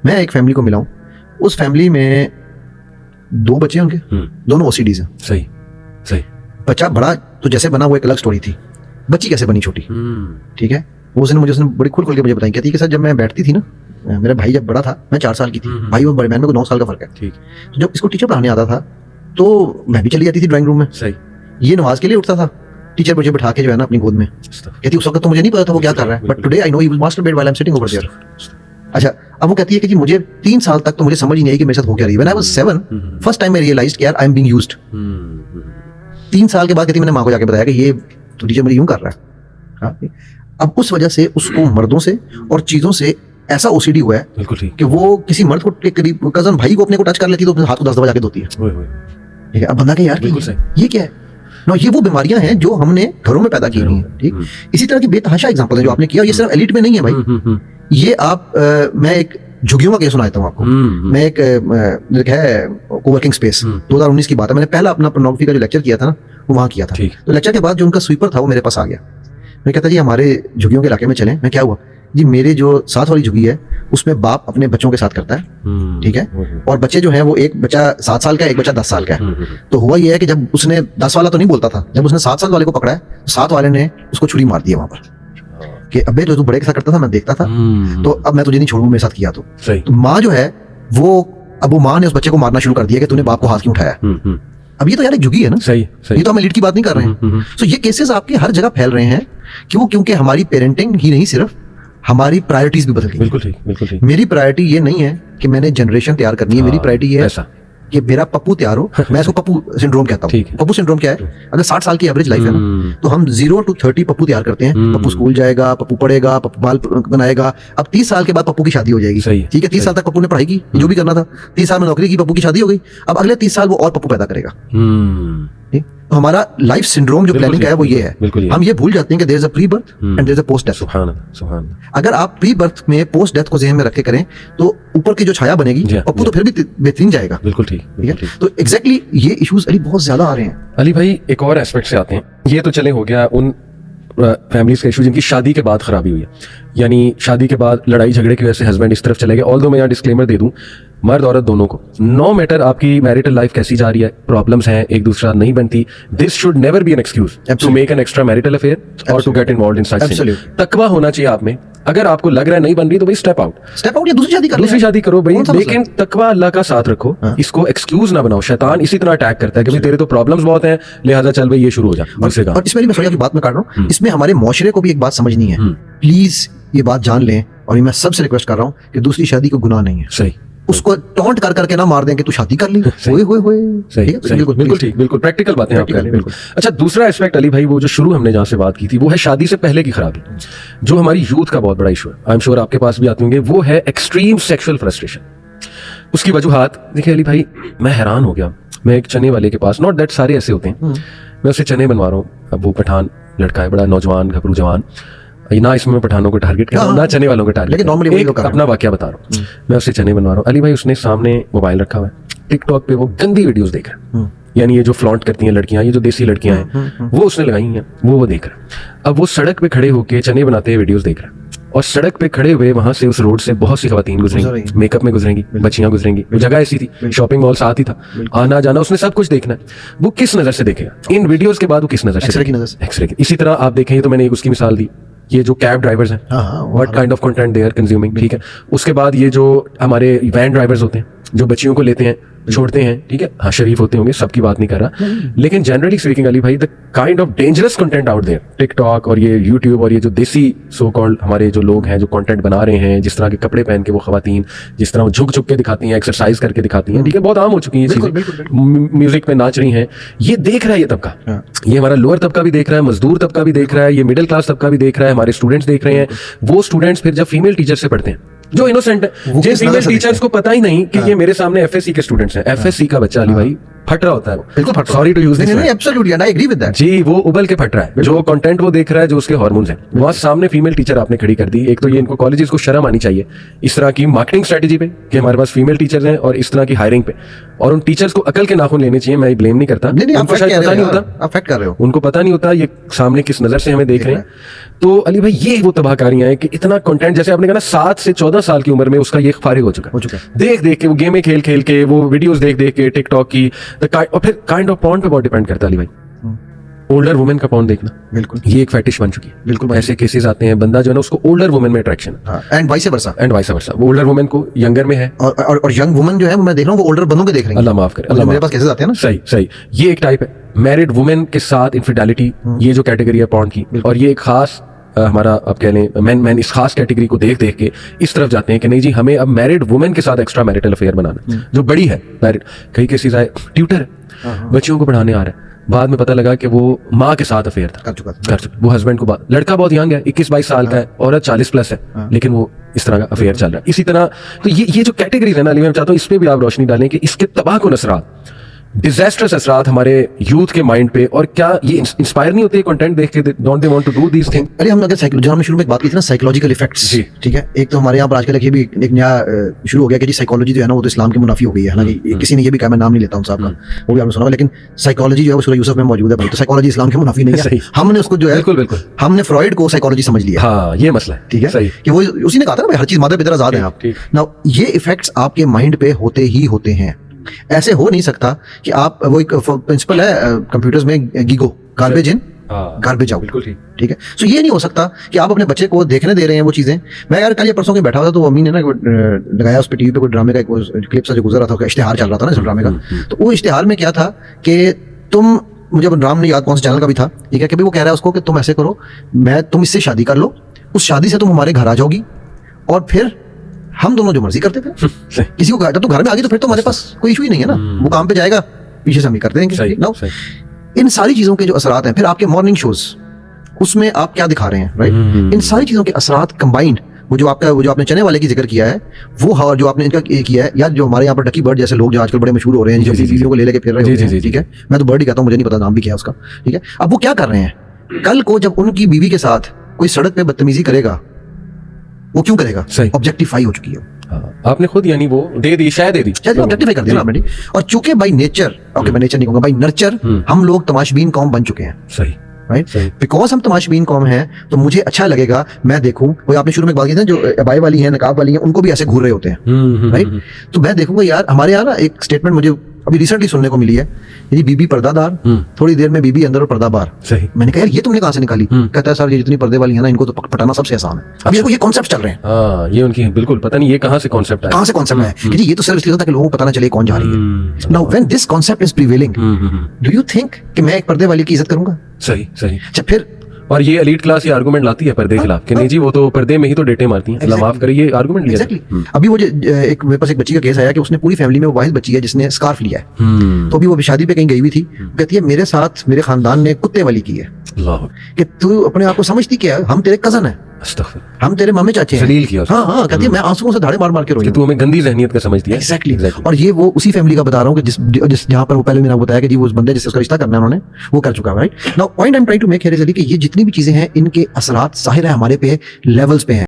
मैं एक फैमिली को मिला हूँ, उस फैमिली में 2 बच्चे हैं उनके, दोनों ओसीडीज हैं। सही सही। बच्चा बड़ा तो जैसे बना वो एक अलग स्टोरी थी, बच्ची कैसे बनी छोटी, ठीक है। वो उसने बड़ी खुल के मुझे बताई, कहती है कि सर जब मैं बैठती थी ना, मेरा भाई जब बड़ा था, मैं 4 साल की थी, भाई वो बड़े, मैंने को 9 साल का फर्क है, ठीक। तो जब इसको टीचर पढ़ाने आता था तो मैं भी चली जाती थी ड्राइंग रूम में। सही। ये नमाज के लिए उठता था, टीचर मुझे बिठा के जो है ना अपनी गोद में, कहती उस वक्त तो मुझे नहीं पता था वो क्या कर रहा है, but today I know he will masturbate while I am sitting over there. अच्छा, अब वो कहती है कि जी मुझे 3 साल तक तो मुझे समझ ही नहीं आई कि मेरे साथ हो क्या रही है। When I was 7 first time I realised कि यार आई एम बीइंग यूज्ड। 3 साल के बाद कहती मैंने माँ को जाके बताया कि ये तो टीचर मुझे यूं कर रहा है। अब उस वजह से उसको मर्दों से और चीजों से ऐसा ओसीडी हुआ है कि वो किसी मर्द को करीब कजन भाई को अपने को टच कर लेती तो अपने हाथ को 10 दफा जाके धोती है। ठीक है, अब बंदा के यार ये क्या है ना, ये वो बीमारियां हैं जो हमने घरों में पैदा की हुई हैं। ठीक, इसी तरह की बेतहाशा एग्जांपल है जो आपने किया, ये सिर्फ एलिट में नहीं है भाई। ये आप मैं एक झुग्गियों का केस सुनाता हूँ आपको। मैं एक है कोवर्किंग स्पेस 2019 की बात है, मैंने पहला अपना पोर्नोग्राफी का जो लेक्चर किया था ना वो वहाँ किया था। तो लेक्चर के बाद जो उनका स्वीपर था वो मेरे पास आ गया, मैं कहता जी हमारे झुग्गियों के इलाके में चलें। मैं क्या हुआ जी, मेरे जो साथ वाली झुग्गी है उसमें बाप अपने बच्चों के साथ करता है, ठीक है, और बच्चे जो हैं वो एक बच्चा 7 साल का है, एक बच्चा 10 साल का है। तो हुआ ये है कि जब उसने 10 वाला तो नहीं बोलता था, जब उसने 7 साल वाले को पकड़ा है तो 7 वाले ने उसको छुरी मार दिया वहां पर कि अबे जो तू बड़े के साथ करता था मैं देखता था, तो अब मैं तुझे नहीं छोड़ूंगा, मेरे साथ किया तो माँ जो है वो माँ ने उस बच्चे को मारना शुरू कर दिया कि तूने बाप को हाथ क्यों उठाया। अब ये तो यार एक झुगी है ना। सही, सही। ये तो हम एलिट की बात नहीं कर रहे हैं। तो ये केसेस आपके हर जगह फैल रहे हैं। क्यों? क्योंकि हमारी पेरेंटिंग ही नहीं, सिर्फ हमारी प्रायोरिटीज भी बदल गई। बिल्कुल ठीक, बिल्कुल ठीक। मेरी प्रायोरिटी ये नहीं है कि मैंने जनरेशन तैयार करनी है, मेरी प्रायोरिटी ये है कि मेरा पप्पू तैयार हो। मैं इसको पप्पू सिंड्रोम कहता हूँ। पप्पू सिंड्रोम क्या है? अगर 60 साल की एवरेज लाइफ है ना, तो हम 0 to 30 पप्पू तैयार करते हैं। पप्पू स्कूल जाएगा, पप्पू पढ़ेगा, पप्पू बाल बनाएगा। अब 30 साल के बाद पप्पू की शादी हो जाएगी, ठीक है। 30 साल तक पप्पू ने पढ़ाई की, जो भी करना था, 30 साल में नौकरी की, पप्पू की शादी हो गई। अब अगले 30 साल वो और पप्पू पैदा करेगा। तो हमारा लाइफ सिंड्रोम जो प्लानिंग का है वो ये है। हम ये भूल जाते हैं कि there is a pre birth and there is a post death. सुभान अल्लाह, सुभान अल्लाह। अगर आप प्री बर्थ में पोस्ट डेथ को ज़हन में रख के करें तो ऊपर की जो छाया बनेगी, पप्पू तो फिर भी बेहतरीन जाएगा। बिल्कुल ठीक, ठीक है। तो एग्जैक्टली ये इश्यूज अली बहुत ज्यादा आ रहे हैं। अली भाई एक और एस्पेक्ट से आते हैं। ये तो चले हो गया उन फैमिलीज का इशू जिनकी शादी के बाद खराबी हुई है, यानी शादी के बाद लड़ाई झगड़े की वजह से हस्बैंड इस तरफ चले गए। ऑल्दो मैं यहाँ डिस्क्लेमर दे दूं, मर्द औरत दोनों को, नो मैटर आपकी मैरिटल लाइफ कैसी जा रही है, प्रॉब्लम्स हैं, एक दूसरा नहीं बनती, this should never be an excuse to make an extra marital affair और to get involved in such things. तकवा होना चाहिए आप में। अगर आपको लग रहा है नहीं बन रही तो भाई स्टेप आउट या दूसरी शादी करो भाई, लेकिन तकवा अल्लाह का साथ रखो। इसको एक्सक्यूज ना बनाओ। शैतान इसी तरह अटैक करता है कि भाई तेरे तो प्रॉब्लम्स बहुत हैं, लिहाजा चल भाई ये शुरू हो जा। और इसमें मैं सोचा की बात में काट रहा हूँ, इसमें हमारे मुआशरे को भी एक बात समझनी है। प्लीज ये बात जान लें, और मैं सबसे रिक्वेस्ट कर रहा हूँ कि दूसरी शादी को गुनाह नहीं है। सही। उसको टॉन्ट कर करके ना मार दें कि तू शादी कर ली। बिल्कुल ठीक, बिल्कुल प्रैक्टिकल बातें आप कर रहे हैं। अच्छा, दूसरा एस्पेक्ट अली भाई, वो जो शुरू हमने जहाँ से बात की थी, वो है शादी से पहले की खराबी, जो हमारी यूथ का बहुत बड़ा इशू है। आई एम श्योर आपके पास भी आते होंगे। वो है एक्सट्रीम सेक्सुअल फ्रस्ट्रेशन। उसकी वजूहात देखिए अली भाई, मैं हैरान हो गया। मैं एक चने वाले के पास, नॉट दैट सारे ऐसे होते हैं, मैं उससे चने बनवा रहा हूँ। अब वो पठान लड़का है, बड़ा नौजवान घबरू जवान, ना इसमें मैं पठानों को टारगेट कर रहा हूँ ना चने वालों को टारगेट, एक अपना वाकया बता रहा हूँ। मैं उससे चने बनवा रहा हूँ। अली भाई उसने सामने मोबाइल रखा हुआ है, टिकटॉक पे वो गंदी वीडियोस देख रहा है, यानी ये जो फ्लॉन्ट करती हैं लड़कियां, ये जो देसी लड़कियां हैं वो उसने लगाई हैं, वो देख रहा है। अब वो सड़क पे खड़े होके चने बनाते हुए वीडियोस देख रहा है, और सड़क पे खड़े हुए वहां से उस रोड से बहुत सी खवातीन गुजरेंगी, मेकअप में गुजरेंगी, बच्चियां गुजरेंगी। वो जगह ऐसी थी, शॉपिंग मॉल साथ ही था, आना जाना, उसने सब कुछ देखना है। वो किस नजर से देखेगा इन वीडियोस के बाद? वो किस नजर से? एक्सरे की। इसी तरह आप देखें तो मैंने एक उसकी मिसाल दी, ये जो कैब ड्राइवर्स हैं, what kind of content they are consuming, ठीक है। उसके बाद ये जो हमारे वैन ड्राइवर्स होते हैं, जो बच्चियों को लेते हैं छोड़ते हैं, ठीक है, हाँ शरीफ होते होंगे, सबकी बात नहीं कर रहा, लेकिन जनरली स्पीकिंग अली भाई, the kind of dangerous content out there, TikTok और ये यूट्यूब और ये जो देसी सो कॉल्ड हमारे जो लोग हैं जो कंटेंट बना रहे हैं, जिस तरह के कपड़े पहन के वो खवातीन जिस तरह झुक झुक के दिखाती हैं, एक्सरसाइज करके दिखाती हैं, ठीक है, बहुत आम हो चुकी है चीजें, म्यूजिक पे नाच रही हैं, ये देख रहा है ये तबका, ये हमारा लोअर तबका भी देख रहा है, मजदूर तबका भी देख रहा है, ये मिडिल क्लास तबका भी देख रहा है, हमारे स्टूडेंट्स देख रहे हैं। वो स्टूडेंट्स फिर जब फीमेल टीचर से पढ़ते हैं, जो इनोसेंट है, जिन फीमेल टीचर्स को पता ही नहीं कि ये मेरे सामने एफएससी के स्टूडेंट्स हैं, एफएससी का बच्चा अली भाई फट रहा होता है वो, बिल्कुल फट रहा सॉरी टू यूज दिस, नहीं absolutely and I agree with that. जी वो उबल के फट रहा है, जो कंटेंट वो देख रहा है, जो उसके हार्मोन्स हैं। वहां सामने फीमेल टीचर आपने खड़ी कर दी। एक तो ये इनको कॉलेजेस को शर्म आनी चाहिए इस तरह की मार्केटिंग स्ट्रेटेजी पे कि हमारे पास फीमेल टीचर्स हैं और इस तरह की हायरिंग पे, और उन टीचर्स को अकल के नाखून लेने चाहिए। मैं ब्लेम नहीं करता, नहीं उनको शायद पता नहीं होता, आप फैक्ट कर रहे हो, उनको पता नहीं होता ये सामने किस नजर से हमें देख रहे हैं। तो अली भाई ये वो तबाहकारियां हैं कि इतना कंटेंट, जैसे आपने कहा ना 7 से 14 साल की उम्र में उसका ये फारिग हो चुका है, देख देख के वो गेमें खेल खेल के, वो वीडियोस देख देख के टिकटॉक की, और फिर काइंड ऑफ पॉर्न पे बहुत डिपेंड करता है अली भाई। ओल्डर वुमेन का पॉर्न देखना, बिल्कुल ये एक फेटिश बन चुकी है। बिल्कुल ऐसे केसेस आते हैं, बंदा जो है ना उसको ओल्डर वुमेन में अट्रैक्शन एंड वाइस वर्सा, वो ओल्डर वुमेन को यंगर में है, और यंग वुमन जो है मैं देख रहा हूँ वो ओल्डर बंदों के देख रही है। अल्लाह माफ करे, अल्लाह मेरे पास केसेस आते हैं ना। सही सही, ये एक टाइप है मैरिड वुमेन के साथ इनफिडेलिटी, ये जो कैटेगरी है पॉर्न की, और ये एक खास हमारा अब कह लें मैन इस खास कैटेगरी को देख देख के इस तरफ जाते हैं कि नहीं जी हमें अब मैरिड वुमेन के साथ एक्स्ट्रा मैरिटल अफेयर बनाना, जो बड़ी है मैरिड। कई केसेस आए ट्यूटर है, बच्चियों को पढ़ाने आ रहा है, बाद में पता लगा कि वो माँ के साथ अफेयर था, कर चुका वो हस्बैंड को, लड़का बहुत यंग है 21-22 साल का है, औरत 40+ है, लेकिन वो इस तरह का अफेयर चल रहा है। इसी तरह तो ये जो कैटेगरीज है ना अली, मैं चाहता हूँ इस पे भी आप रोशनी डालें कि इसके तबाहकुन असरात, डिजास्टर्स असरात हमारे यूथ के माइंड पे, और क्या ये इंस्पायर नहीं होते कंटेंट देख के, don't they want to do these thing. अरे हम अगर जो हमने शुरू में एक बात की थी ना साइकोलॉजिकल इफेक्ट्स, ठीक है, एक तो हमारे यहाँ पर आजकल ये भी एक नया शुरू हो गया कि जी साइकोलॉजी जो है ना वो तो इस्लाम के मुनाफी हो गई है ना, किसी ने ये भी कहा, मैं नाम नहीं लेता हूँ साहब का, वो भी आपने सुना, लेकिन साइकोलॉजी जो है वो सूरह यूसुफ में मौजूद है भाई, तो साइकोलॉजी इस्लाम के मुनाफी नहीं है। हमने उसको जो है बिल्कुल हमने फ्रॉइड को साइकोलॉजी समझ लिया। हाँ ये मसला है, ठीक है, कि वो उसी ने कहा था ना भाई हर चीज मादे पितर आजाद है आप ना, ये इफेक्ट्स आपके माइंड पे होते ही होते हैं। ऐसे हो नहीं सकता कि आप, वो एक प्रिंसिपल है कंप्यूटर्स में, GIGO, garbage in garbage out, ठीक है। सो ये नहीं हो सकता कि आप अपने बच्चे को देखने दे रहे हैं वो चीजें। मैं यार कल या परसों के बैठा हुआ था, तो अम्मी ने ना लगाया उस पे टीवी पे कोई ड्रामे का एक क्लिप सा जो गुजर रहा था, इश्तिहार चल रहा था ना इस ड्रामे का, तो वो इश्तिहार में क्या था कि तुम, मुझे अब नाम नहीं याद कौन से चैनल का भी था, ठीक है, कि वो कह रहा है उसको कि तुम ऐसे करो, तुम इससे शादी कर लो, उस शादी से तुम हमारे घर आ जाओगी, और फिर हम दोनों जो मर्जी करते थे, किसी को जब तू घर में आ गई तो फिर तो हमारे पास कोई इशू ही नहीं है ना, वो काम पे जाएगा, पीछे से हम ही कर देंगे ना। इन सारी चीजों के जो असरात हैं, फिर आपके मॉर्निंग शोज, उसमें आप क्या दिखा रहे हैं, राइट, इन सारी चीजों के असरात कंबाइंड, वो जो आपने चने वाले की जिक्र किया है, वो जो आपने इनका किया है, या जो हमारे यहाँ पर डकी बर्ड जैसे लोग जो आजकल बड़े मशहूर हो रहे हैं, जो चीजों को ले लेके फिर रहे हैं, ठीक है, मैं तो बर्ड ही कहता हूँ, मुझे नहीं पता नाम भी क्या है उसका, ठीक है। अब वो क्या कर रहे हैं, कल को जब उनकी बीवी के साथ कोई सड़क पे बदतमीजी करेगा, वो क्यों करेगा, ऑब्जेक्टिफाई हो चुकी है, आपने खुद यानी वो दे दी, शायद ऑब्जेक्टिफाई कर दिया आपने। और चूंकि बाई नेचर, ओके मैं नेचर नहीं कहूंगा, बाई नर्चर हम लोग तमाशबीन कौम बन चुके हैं, सही, राइट, बिकॉज हम तमाशबीन कौम हैं, तो मुझे अच्छा लगेगा मैं देखूं, वो आपने शुरू में बात की थी, जो अबाई वाली है, नकाब वाली है, उनको भी ऐसे घूर रहे होते हैं, राइट, तो मैं देखूंगा यार, हमारे यहाँ ना एक स्टेटमेंट मुझे अभी रिसेंटली सुनने को मिली है, ये बीबी पर्दादार, थोड़ी देर में बीबी अंदर और पर्दा बाहर। सही, मैंने कहा यार ये तुमने कहां से निकाली, कहता है सर ये जितनी पर्दे वाली है ना, इनको तो पटाना सबसे आसान है। अब ये कॉन्सेप्ट चल रहे हैं, ये उनकी बिल्कुल पता नहीं ये कहां से कॉन्सेप्ट है कि जी ये तो सिर्फ इसलिए होता है कि लोगों को पता ना चले कौन जा रही है। Now when this concept is prevailing, do you think कि मैं एक पर्दे वाली की इज्जत करूंगा? सही सही। अच्छा, फिर और ये एलीट क्लास ये आर्गुमेंट लाती है पर्दे के खिलाफ कि नहीं जी वो तो पर्दे में ही तो डेटे मारती हैं, माफ करिए, ये आर्गुमेंट लिया। एग्जैक्टली। अभी वो एक मेरे पास एक बच्ची का केस आया कि उसने पूरी फैमिली में वो वाहिद बच्ची है जिसने स्कार्फ लिया है, तो अभी वो शादी पे कहीं गई हुई थी, कहती है मेरे साथ मेरे खानदान ने कुत्ते वाली की है, कि तू अपने आप को समझती क्या है, हम तेरे कजन है, हम तेरे मामे चाचे हैं। हाँ, कहती है मैं आंसुओं से धाड़े मार मार के रोई, तू हमें गंदी ज़हनियत का समझती है। एग्जैक्टली। और ये वो उसी फैमिली का बता रहा हूँ कि जिस जहाँ पर वो पहले मैंने बताया कि जी वो उस बंदे जिससे उसका रिश्ता करना है उन्होंने वो कर चुका है, right. Now point I am trying to make here is कि ये जितनी भी चीजें हैं इनके असरात जाहिर है हमारे पे लेवल्स पे हैं।